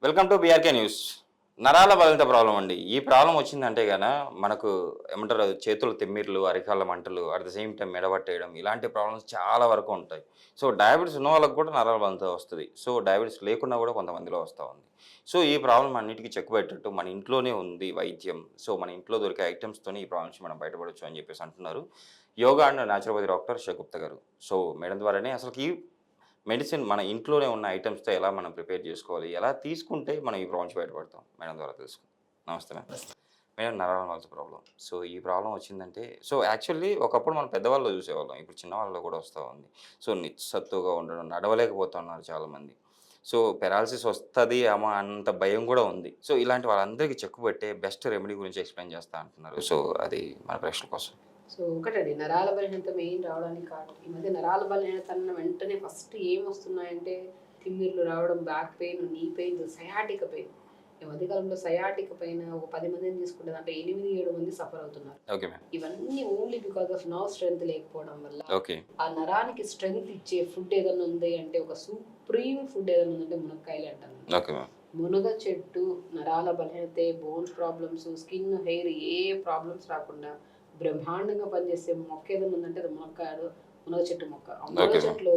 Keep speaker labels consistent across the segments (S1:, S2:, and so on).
S1: Welcome to BRK news. నరాల బలహీనత problem అండి. ఈ ప్రాబ్లం వచ్చిందంటే గన మనకు ఏమంటారు చేతులు తిమ్మిర్లు, అరికాళ్ళ మంటలు, అట్ ద సేమ్ టైమ్ మెడ పట్టేయడం ఇలాంటి ప్రాబ్లమ్స్ చాలా వరకు ఉంటాయి. సో, డయాబెటిస్ ఉన్న వాళ్ళకి కూడా నరాల బలహీనత వస్తది. సో, డయాబెటిస్ లేకున్నా కూడా కొంతమందిలో వస్తా ఉంది. సో, ఈ ప్రాబ్లమ్ అన్నిటికి చెక్ పెట్టేట్టు మన ఇంట్లోనే ఉంది వైద్యం. సో, మన ఇంట్లో దొరికే ఐటెమ్స్‌తోని ఈ ప్రాబ్లమ్ నుంచి మనం బయటపడొచ్చు అని చెప్పేసి అంటున్నారు. Yoga and naturopathy doctor Usha Gupta గారు. సో, మేడం ద్వారానే అసలుకి మెడిసిన్ మన ఇంట్లోనే ఉన్న ఐటెమ్స్‌తో ఎలా మనం ప్రిపేర్ చేసుకోవాలి? ఎలా తీసుకుంటే మనం ఈ ప్రాబ్లమ్ నుంచి బయటపడతాం? మేడం ద్వారా తెలుసుకుందాం. నమస్తే మేడం. మేడం నరాల మలత ప్రాబ్లమ్. సో, ఈ ప్రాబ్లమ్ వచ్చిందంటే సో, యాక్చువల్లీ ఒకప్పుడు మనం పెద్దవాళ్ళలో చూసేవాళ్ళం. ఇప్పుడు చిన్నవాళ్ళలో కూడా వస్తా ఉంది. సో, నిస్సత్తువగా ఉండడం, నడవలేకపోతున్నారు చాలామంది. సో, పెరాలిసిస్ వస్తది అమ్మా అన్నంత భయం కూడా ఉంది. సో, ఇలాంటి వాళ్ళందరికీ చెక్ పెట్టే బెస్ట్ రెమెడీ గురించి ఎక్స్‌ప్లెయిన్ చేస్తా అంటున్నారు. సో, అది మన ప్రేక్షకుల కోసం.
S2: సో ఒకటండి నరాల బలహీనత మెయిన్ రావడానికి కారణం. ఈ మధ్య నరాల బలహీనత అన్న వెంటనే ఫస్ట్ ఏమొస్తున్నాయంటే తిమ్మిర్లు రావడం, బ్యాక్ పెయిన్, నీ పెయిన్స్, సయాటిక పెయిన్. ఈ మధ్య కాలంలో సయాటిక పెయిన్ ఒక 10 మందిని తీసుకుంటే దాంట్లో 8, 7 మంది సఫర్ అవుతున్నారు.
S1: Okay ma'am.
S2: ఇవన్నీ only because of nerve strength లేకపోవడం వల్ల.
S1: ఓకే.
S2: ఆ నరానికి స్ట్రెంత్ ఇచ్చే ఫుడ్ ఏదైనా ఉంది అంటే ఒక సుప్రీం ఫుడ్ ఏదైనా ఉందంటే మునక్కాయలు అంటాను.
S1: Okay ma'am.
S2: మునగ చెట్టు నరాల బలహీనత, బోన్స్ ప్రాబ్లమ్స్, స్కిన్, హెయిర్ ఏ ప్రాబ్లమ్స్ రాకుండా బ్రహ్మాండంగా పనిచేసే మొక్క ఏదైనా ఉందంటే అది మునక్కాయలు, మునగ చెట్టు మొక్క. ఆ మునగ
S1: ఓకే మ్యామ్.
S2: చెట్టులో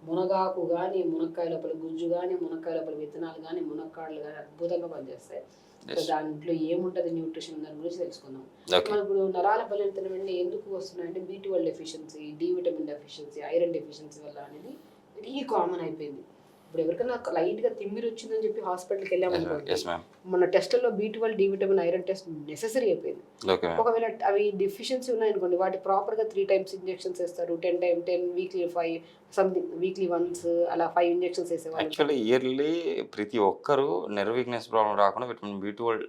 S2: మునగాకు కానీ, మునక్కాయ లోపల గుజ్జు కానీ, మునక్కాయ లోపల విత్తనాలు కానీ, మునక్కాడలు కానీ అద్భుతంగా పనిచేస్తాయి. So
S1: yes.
S2: దాంట్లో ఏముంటుంది న్యూట్రిషన్ దాని గురించి తెలుసుకుందాం.
S1: ఓకే.
S2: మనం ఇప్పుడు నరాల బలహీనత వెంటనే ఎందుకు వస్తున్నాయంటే B12 deficiency, D vitamin deficiency, iron deficiency వల్ల అనేది వెరీ కామన్ అయిపోయింది. ఇప్పుడు ఎవరికైనా లైట్గా తిమ్మిరి వచ్చిందని చెప్పి హాస్పిటల్కి వెళ్ళామనుకోండి,
S1: యెస్ మ్యామ్.
S2: మన టెస్టుల్లో B12, D vitamin, iron test necessary అయిపోయింది.
S1: Okay ma'am.
S2: ఒకవేళ అవి డెఫిషియన్సీ ఉన్నాయనుకోండి, వాటి ప్రాపర్గా 3 టైమ్స్ ఇంజెక్షన్స్ వేస్తారు. 10 వీక్లీ 5 సంథింగ్, వీక్లీ వన్స్ అలా 5 ఇంజెక్షన్స్ వేసేవాళ్ళు.
S1: యాక్చువల్లీ ఇయర్లీ ప్రతి ఒక్కరు నెర్వ్ వీక్‌నెస్ ప్రాబ్లమ్ రాకుండా విటమిన్ బి12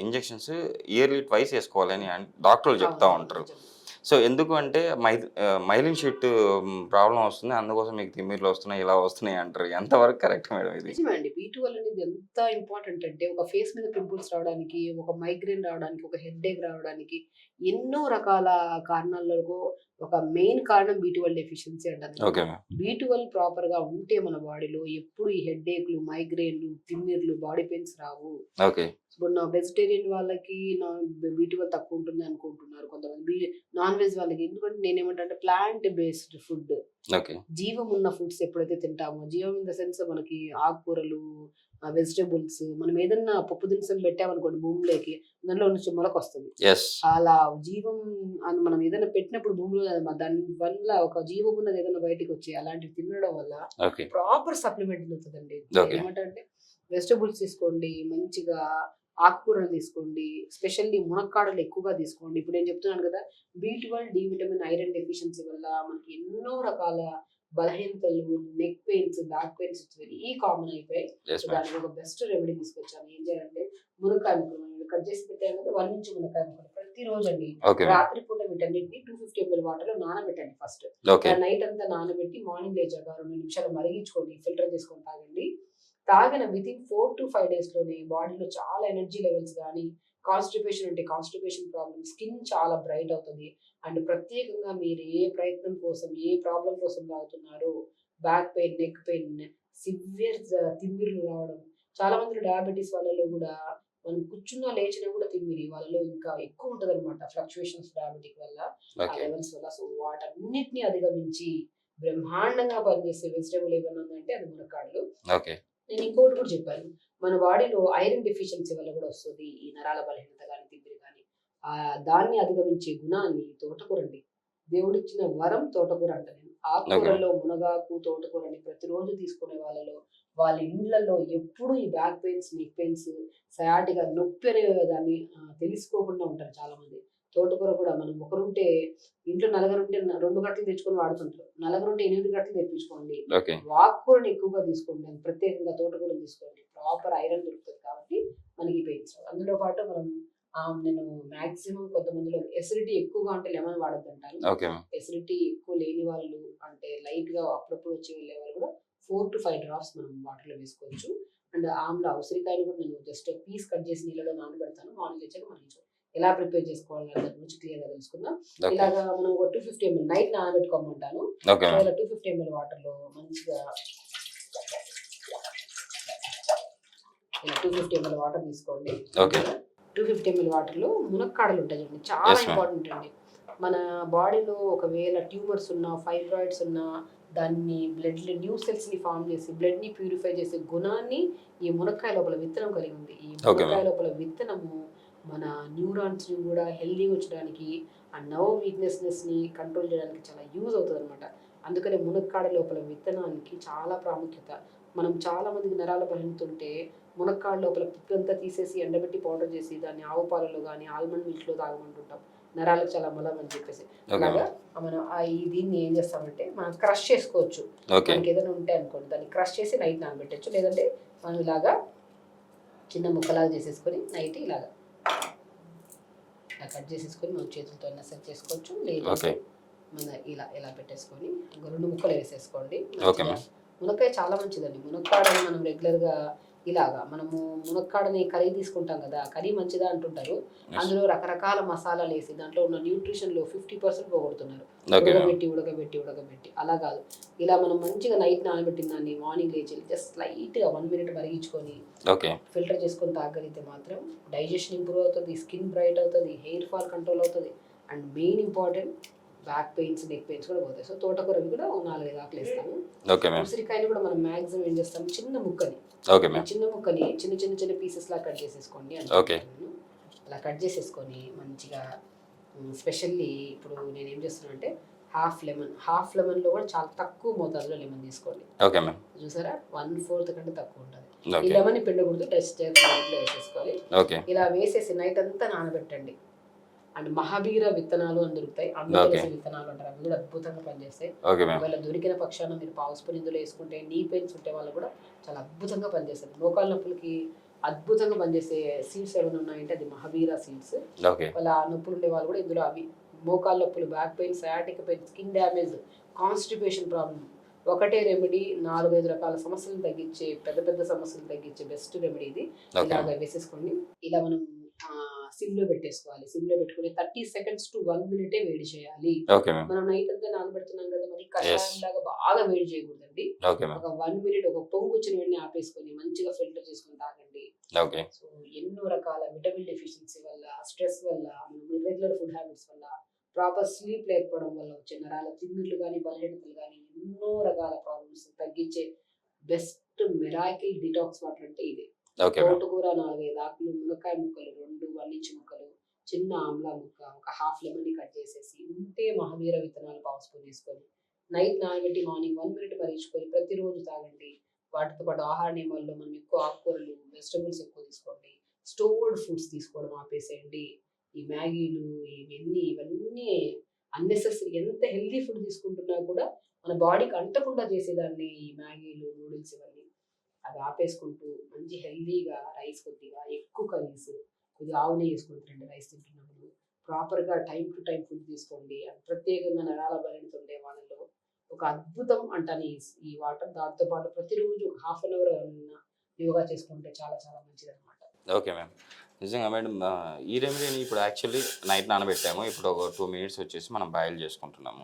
S1: ఇంజెక్షన్స్ ఇయర్లీ ట్వైస్ ఏసుకోవాలని డాక్టర్లు చెప్తా ఉంటారు. సో, ఎందుకు అంటే మైలిన్ షీట్ ప్రాబ్లమ్ వస్తుంది. అందుకోసం మీకు తిమ్మిర్లు వస్తున్నాయి, ఇలా వస్తున్నాయి అంటారు. ఎంతవరకు కరెక్ట్ మేడం ఇది?
S2: నిజమే అండి. B12 అనేది ఎంత ఇంపార్టెంట్ అంటే ఒక ఫేస్ మీద పింపుల్స్ రావడానికి, ఒక మైగ్రేన్ రావడానికి, ఒక హెడ్‌ఏక్ రావడానికి ఎన్నో రకాల కారణాలకు ఒక మెయిన్ కారణం B12 డెఫిషియన్సీ అంటారు.
S1: Okay ma'am.
S2: B12 ప్రాపర్‌గా ఉంటే మన బాడీలో ఎప్పుడు ఈ హెడ్‌ఏక్‌లు, మైగ్రేన్‌లు, తిమ్మిర్లు, బాడీ పెయిన్స్ రావు.
S1: ఓకే.
S2: ఇప్పుడు నా వెజిటేరియన్ వాళ్ళకి B12 తక్కువ ఉంటుంది అనుకుంటున్నారు కొంతమంది. నాన్ వెజ్ వాళ్ళకి ఎందుకంటే నేనేమంటే ప్లాంట్ బేస్డ్ ఫుడ్,
S1: ఓకే.
S2: జీవం ఉన్న ఫుడ్స్ ఎప్పుడైతే తింటామో, జీవం ఇన్ ద సెన్స్ మనకి ఆకుకూరలు, వెజిటబుల్స్, మనం ఏదన్నా పప్పు దినుసులు పెట్టామనుకోండి భూమిలోకి, దానిలో నుంచి మొలకొస్తుంది.
S1: యెస్.
S2: అలా జీవం అని మనం ఏదైనా పెట్టినప్పుడు భూమిలో దాని వల్ల ఒక జీవం ఉన్నది ఏదైనా బయటికి వచ్చి అలాంటివి తినడం వల్ల
S1: ఓకే.
S2: ప్రాపర్ సప్లిమెంట్ అవుతుందండి.
S1: ఓకే.
S2: ఏమంటే వెజిటబుల్స్ తీసుకోండి, మంచిగా ఆకుకూరలు తీసుకోండి, స్పెషల్లీ మునక్కాడలు ఎక్కువగా తీసుకోండి. ఇప్పుడు నేను చెప్తున్నాను కదా, B12, D vitamin, iron deficiency వల్ల మనకి ఎన్నో రకాల బలహీనతలు, neck pains, back pains very common అయిపోయాయి.
S1: Yes
S2: so
S1: ma'am.
S2: దానికి ఒక బెస్ట్ రెమెడీ తీసుకొచ్చాను. ఏం చేయాలంటే మునక్కాయ ముక్కలు మనం కట్ చేసి పెట్టాను కదా, 1 ఇంచ్ మునక్కాయ ముక్కలు ప్రతిరోజు అండి
S1: ఓకే మ్యామ్.
S2: రాత్రి పూట వీటన్నిటిని 250 ml వాటర్లో నానబెట్టండి ఫస్ట్.
S1: ఓకే.
S2: నైట్ అంతా నానబెట్టి మార్నింగ్ లేచాక 2 నిమిషాలు మరిగించుకొని ఫిల్టర్ చేసుకొని తాగండి. తాగిన వితిన్ 4 to 5 days లోనే బాడీలో చాలా ఎనర్జీ లెవెల్స్ కానీ, కాన్స్టిపేషన్ ఉంటే కాన్స్టిపేషన్ ప్రాబ్లమ్, స్కిన్ చాలా బ్రైట్ అవుతుంది. అండ్ ప్రత్యేకంగా మీరు ఏ ప్రయత్నం కోసం, ఏ ప్రాబ్లం కోసం తాగుతున్నారో, back pain, neck pain, severe తిమ్మిర్లు రావడం, చాలా మంది డయాబెటీస్ వాళ్ళలో కూడా మనం కూర్చున్నా లేచినా కూడా తిమ్మిరి వాళ్ళలో ఇంకా ఎక్కువ ఉంటుంది అనమాట. ఫ్లక్చుయేషన్స్ డయాబెటిక్ వల్ల, ఆ
S1: ఓకే.
S2: లెవెల్స్ వల్ల. సో వాటన్నిటిని అధిగమించి బ్రహ్మాండంగా పనిచేసే వెజిటబుల్ ఏమైనా ఉందంటే అది మునక్కాడలు.
S1: ఓకే.
S2: నేను ఇంకోటి కూడా చెప్పాను. మన బాడీలో ఐరన్ డెఫిషియన్సీ వల్ల కూడా వస్తది ఈ నరాల బలహీనత గాని, తిమ్మిరి గాని. దాన్ని అధిగమించే గుణాన్ని తోటకూరండి. దేవుడిచ్చిన వరం తోటకూర అంట నేను. ఆకుకూరల్లో మునగాకు, తోటకూరని ప్రతిరోజు తీసుకునే వాళ్ళలో, వాళ్ళ ఇండ్లలో ఎప్పుడు ఈ back pains, neck pains, sciatica నొప్పి అనే దాన్ని తెలుసుకోకుండా ఉంటారు చాలా మంది. తోటకూర కూడా మనం ఒకరుంటే ఇంట్లో నలుగురుంటే 2 గంటలు తెచ్చుకొని వాడుతుంటారు. నలుగురుంటే 8 గంటలు తెప్పించుకోండి.
S1: ఓకే.
S2: ఆకుకూరని ఎక్కువగా తీసుకోండి. ప్రత్యేకంగా తోటకూరని తీసుకోండి. ప్రాపర్ ఐరన్ దొరుకుతుంది కాబట్టి మనకి పెయిన్స్ రావు. అందులో పాటు మనం నేను మాక్సిమం కొంతమందిలో ఎసిడిటీ ఎక్కువగా ఉంటే లెమన్ వాడొద్దంటాను.
S1: Okay ma'am.
S2: ఎసిడిటీ ఎక్కువ లేని వాళ్ళు అంటే లైట్‌గా అప్పుడప్పుడు వచ్చి వెళ్ళే వాళ్ళు కూడా 4 to 5 డ్రాప్స్ మనం వాటర్‌లో వేసుకోవచ్చు. అండ్ ఆమ్లా, ఉసిరికాయని కూడా నేను జస్ట్ పీస్ కట్ చేసి నీళ్ళలో నానబెడతాను. మార్నింగ్ లేచాక మరిగించు. ఎలా ప్రిపేర్ చేసుకోవాలి అనే దాని గురించి క్లియర్‌గా తెలుసుకుందాం.
S1: ఓకే.
S2: ఇలాగా మనం ఒక 250 ml నైట్ నానబెట్టుకోమంటాను.
S1: Okay
S2: so
S1: ma'am.
S2: ఇలా 250 ml వాటర్‌లో మంచిగా ఇలా 250 ml వాటర్ తీసుకోండి.
S1: ఓకే.
S2: 250 ml వాటర్‌లో మునక్కాడలు ఉంటాయి చూడండి. చాలా
S1: యెస్ మ్యామ్.
S2: ఇంపార్టెంట్ అండి. మన బాడీలో ఒకవేళ ట్యూమర్స్ ఉన్నా, ఫైబ్రాయిడ్స్ ఉన్నా దాన్ని బ్లడ్‌లో న్యూ సెల్స్‌ని ఫార్మ్ చేసి బ్లడ్‌ని ప్యూరిఫై చేసే గుణాన్ని ఈ మునక్కాయ లోపల విత్తనం కలిగి ఉంది. ఈ
S1: ఓకే
S2: మునక్కాయ
S1: మ్యామ్.
S2: లోపల విత్తనము మన న్యూరాన్స్‌ని కూడా హెల్తీగా ఉంచడానికి, ఆ నర్వ్ వీక్‌నెస్‌ని కంట్రోల్ చేయడానికి చాలా యూజ్ అవుతదనమాట. అందుకనే మునక్కాడ లోపల విత్తనానికి చాలా ప్రాముఖ్యత. మనం చాలా మందికి నరాల బలహీనత ఉంటే మునక్కాడ లోపల పిప్పంతా తీసేసి ఎండబెట్టి పౌడర్ చేసి దాన్ని ఆవు పాలలో గానీ, ఆల్మండ్ మిల్క్‌లో తాగమంటుంటాం. నరాలకు చాలా బలం అని చెప్పేసి.
S1: ఓకే
S2: అలాగా
S1: మ్యామ్.
S2: మనం దీన్ని ఏం చేస్తామంటే మనం క్రష్ చేసుకోవచ్చు.
S1: ఓకే.
S2: మనకేదైనా ఉంటే అనుకోండి దాన్ని క్రష్ చేసి నైట్ నానబెట్టొచ్చు. లేదంటే మనం ఇలాగా చిన్న ముక్కలాగా చేసేసుకొని నైట్ ఇలాగా ఇలా కట్ చేసేసుకొని మనం చేతులతో అయినా సెట్ చేసుకోవచ్చు. లేదంటే
S1: ఓకే.
S2: మన ఇలా పెట్టేసుకొని ఇంకో 2 ముక్కలు వేసేసుకోండి.
S1: ఓకే
S2: మంచిగా
S1: మ్యామ్.
S2: మునక్కాయ చాలా మంచిదండి. మునక్కాడని మనం రెగ్యులర్‌గా ఇలాగా మనము మునక్కాడని కర్రీ తీసుకుంటాం కదా! కర్రీ మంచిదా అంటుంటారు.
S1: యెస్.
S2: అందులో రకరకాల మసాలాలేసి దాంట్లో ఉన్న న్యూట్రిషన్‌లో 50% పోగొడుతున్నారు.
S1: Okay ma'am.
S2: ఉడకబెట్టి అలా కాదు. ఇలా మనం మంచిగా నైట్ నానబెట్టిన దాన్ని మార్నింగ్ లేచి జస్ట్ లైట్‌గా 1 మినిట్ మరిగించుకొని
S1: ఓకే.
S2: ఫిల్టర్ చేసుకొని తాగలిగితే మాత్రం డైజెషన్ ఇంప్రూవ్ అవుతది. స్కిన్ బ్రైట్ అవుతది. హెయిర్ ఫాల్ కంట్రోల్ అవుతది. And main important back pains, neck pains కూడా పోతాయి. సో తోటకూరని కూడా ఓ 4, 5 ఆకులు వేస్తాము.
S1: Okay ma'am.
S2: ఉసిరికాయని కూడా మనం మాక్సిమం ఏం చేస్తాం చిన్న ముక్కని
S1: ఓకే
S2: ఆ
S1: మ్యామ్.
S2: చిన్న ముక్కని చిన్న పీసెస్‌లా కట్ చేసేసుకోండి
S1: ఓకే.
S2: అంటున్నాను. అలా కట్ చేసేసుకొని మంచిగా స్పెషల్లీ ఇప్పుడు నేనేం చేస్తున్నానంటే హాఫ్ లెమన్‌లో కూడా చాలా తక్కువ మోతాదులో లెమన్ తీసుకోండి.
S1: Okay ma'am.
S2: చూసారా 1/4 కంటే తక్కువ ఉంటది. ఈ
S1: ఓకే.
S2: లెమన్‌ని పిండకూడదు. టెస్ట్ చేసి నైట్‌లో వేసేసుకోవాలి.
S1: ఓకే.
S2: ఇలా వేసేసి నైట్ అంతా నానబెట్టండి. అండ్ మహాబీర విత్తనాలు అని దొరుకుతాయి.
S1: ఓకే.
S2: అందతులసి విత్తనాలు అంటారు. అవి కూడా అద్భుతంగా పనిచేస్తాయి.
S1: Okay ma'am.
S2: ఒకవేళ దొరికిన పక్షాన మీరు పావు స్పూన్ ఇందులో వేసుకుంటే నీ పెయిన్స్ ఉంటే వాళ్ళు కూడా చాలా అద్భుతంగా పనిచేస్తుంది. మోకాళ్ళ నొప్పులకి అద్భుతంగా పనిచేసే సీడ్స్ ఏమైనా ఉన్నాయంటే అది మహాబీర సీడ్స్.
S1: ఓకే.
S2: వాళ్ళ ఆ నొప్పులు ఉండే వాళ్ళు కూడా ఇందులో అవి మోకాళ్ళ నొప్పులు, back pain, sciatic pain, skin damage, constipation problem ఒకటే రెమెడీ 4, 5 రకాల సమస్యలను తగ్గించే పెద్ద సమస్యలు తగ్గించే బెస్ట్ రెమెడీ ఇది.
S1: ఓకే.
S2: ఇలాగ వేసేసుకోండి. ఇలా మనం సిమ్‌లో పెట్టేసుకోవాలి. సిమ్‌లో పెట్టుకొని 30 సెకండ్స్ టు 1 మినిటే వేడి చేయాలి.
S1: Okay ma'am.
S2: మనం నైట్ అంతా నానబెడుతున్నాం కదా! మరి
S1: యెస్.
S2: కషాయంలాగా బాగా వేడి చేయకూడదండి.
S1: Okay ma'am.
S2: ఒక 1 మినిట్ ఒక పొంగు వచ్చిన వెంటనే ఆపేసుకొని మంచిగా ఫిల్టర్ చేసుకొని తాగండి.
S1: ఓకే.
S2: సో ఎన్నో రకాల విటమిన్ డెఫిషియన్సీ వల్ల, స్ట్రెస్ వల్ల, ఇర్రెగ్యులర్ ఫుడ్ హ్యాబిట్స్ వల్ల, ప్రాపర్ స్లీప్ లేకపోవడం వల్ల వచ్చే నరాల తిమ్మిర్లు గానీ, బలహీనతలు గానీ ఎన్నో రకాల ప్రాబ్లమ్స్ తగ్గించే బెస్ట్ మిరాకిల్ డిటాక్స్ వాటర్ అంటే ఇదే.
S1: Okay ma'am.
S2: తోటకూర 4, 5 ఆకులు, మునక్కాయ ముక్కలు 2, 1 ఇంచ్ ముక్కలు, చిన్న ఆమ్లా ముక్క, ఒక హాఫ్ లెమన్‌ని కట్ చేసేసి, ఉంటే మహావీర విత్తనాలు పావు స్పూన్ వేసుకొని, నైట్ నానబెట్టి మార్నింగ్ 1 మినిట్ మరిగించుకొని ప్రతిరోజు తాగండి. వాటితో పాటు ఆహార నియమాల్లో మనం ఎక్కువ ఆకుకూరలు, వెజిటబుల్స్ ఎక్కువ తీసుకోండి. స్టోర్డ్ ఫుడ్స్ తీసుకోవడం ఆపేసేయండి. ఈ మ్యాగీలు ఇవన్నీ అన్నెసెసరీ ఎంత హెల్తీ ఫుడ్ తీసుకుంటున్నా కూడా మన బాడీకి అంటకుండా చేసేదాన్ని ఈ మ్యాగీలు, నూడిల్స్ ఇవన్నీ. అవి ఆపేసుకుంటూ మంచి హెల్తీగా రైస్ కొద్దిగా ఎక్కువ కర్రీస్ కొద్దిగా ఆవు నెయ్యి వేసుకొని తినండి రైస్ తింటున్నప్పుడు. ప్రాపర్‌గా టైమ్ టు టైమ్ ఫుడ్ తీసుకోండి. అండ్ ప్రత్యేకంగా నరాల బలహీనత ఉండే వాళ్ళలో ఒక అద్భుతం అంటాను ఈ వాటర్. దాంతో పాటు ప్రతిరోజు ఒక హాఫ్ అన్ అవర్ అన్నా యోగా చేసుకుంటే చాలా చాలా మంచిదనమాట.
S1: Okay ma'am. నిజంగా మేడం ఈ రెమెడీని ఇప్పుడు యాక్చువల్లీ నైట్ నానబెట్టాము. ఇప్పుడు ఒక 2 మినిట్స్ వచ్చేసి మనం బాయిల్ చేసుకుంటున్నాము.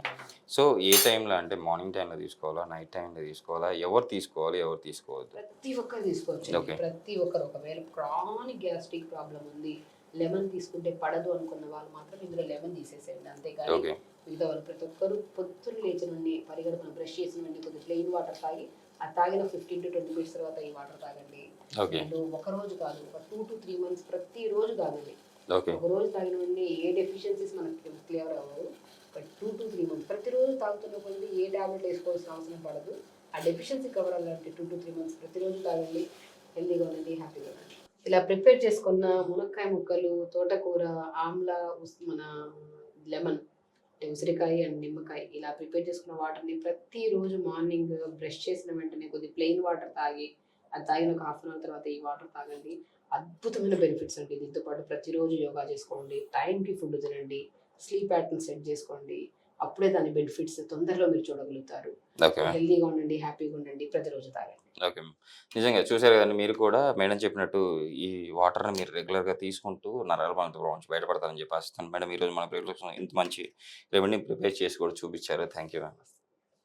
S1: సో ఏ టైంలో అంటే మార్నింగ్ టైంలో తీసుకోవాలా? నైట్ టైంలో తీసుకోవాలా? ఎవరు తీసుకోవాలి? ఎవరు తీసుకోవద్దు?
S2: ప్రతి ఒక్కరు తీసుకోవచ్చండి.
S1: ఓకే.
S2: ప్రతి ఒక్కరు ఒకవేళ క్రానిక్ గ్యాస్ట్రిక్ ప్రాబ్లమ్ ఉంది, లెమన్ తీసుకుంటే పడదు అనుకున్న వాళ్ళు మాత్రం ఇందులో లెమన్ తీసేసేయండి. అంతేగాని
S1: ఓకే.
S2: మిగతా వాళ్ళు ప్రతి ఒక్కరు పొద్దున్న లేచిన వెంటనే పరిగెడుపున బ్రష్ చేసిన వెంటనే కొద్దిగా ప్లెయిన్ వాటర్ తాగి, ఆ తాగిన 15-20 మినిట్స్ తర్వాత ఈ వాటర్ తాగండి.
S1: ఓకే.
S2: అండ్ ఒక రోజు కాదు, ఒక 2-3 మంత్స్ ప్రతిరోజు తాగండి.
S1: ఓకే.
S2: ఒక రోజు తాగిన వెంటనే ఏ డెఫిషియన్సీస్ మనకి క్లియర్ అవ్వవు. బట్ 2-3 మంత్స్ ప్రతిరోజు తాగుతున్న కొద్ది ఏ టాబ్లెట్ వేసుకోవాల్సిన అవసరం పడదు. ఆ డెఫిషియన్సీ కవర్ అవ్వాలంటే 2-3 మంత్స్ ప్రతిరోజు తాగండి. హెల్తీగా ఉండండి, హ్యాపీగా ఉండండి. ఇలా ప్రిపేర్ చేసుకున్న మునక్కాయ ముక్కలు, తోటకూర, ఆమ్లా, మన లెమన్, ఉసిరికాయ అండ్ నిమ్మకాయ ఇలా ప్రిపేర్ చేసుకున్న వాటర్ని ప్రతిరోజు మార్నింగ్ బ్రష్ చేసిన వెంటనే కొద్దిగా ప్లెయిన్ వాటర్ తాగి, అది తాగిన ఒక హాఫ్ అన్ అవర్ తర్వాత ఈ వాటర్ తాగండి. అద్భుతమైన బెనిఫిట్స్ అండి. దీంతో పాటు ప్రతిరోజు యోగా చేసుకోండి, టైంకి ఫుడ్ తినండి, స్లీప్ ప్యాటర్న్ సెట్ చేసుకోండి. అప్పుడే దాని బెనిఫిట్స్ తొందరలో మీరు చూడగలుగుతారు.
S1: Okay ma'am.
S2: హెల్తీగా ఉండండి, హ్యాపీగా ఉండండి, ప్రతిరోజు తాగండి.
S1: Okay ma'am. నిజంగా చూసారు కదండీ మీరు కూడా మేడం చెప్పినట్టు ఈ వాటర్‌ని మీరు రెగ్యులర్‌గా తీసుకుంటూ నరాల బలహీనత ప్రాబ్లమ్ నుంచి బయటపడతారని చెప్పి ఆశిస్తున్నాను. మేడం ఈరోజు మన ప్రేక్షకుల కోసం ఇంత మంచి రెమెడీని ప్రిపేర్ చేసి కూడా చూపించారు. Thank you ma'am.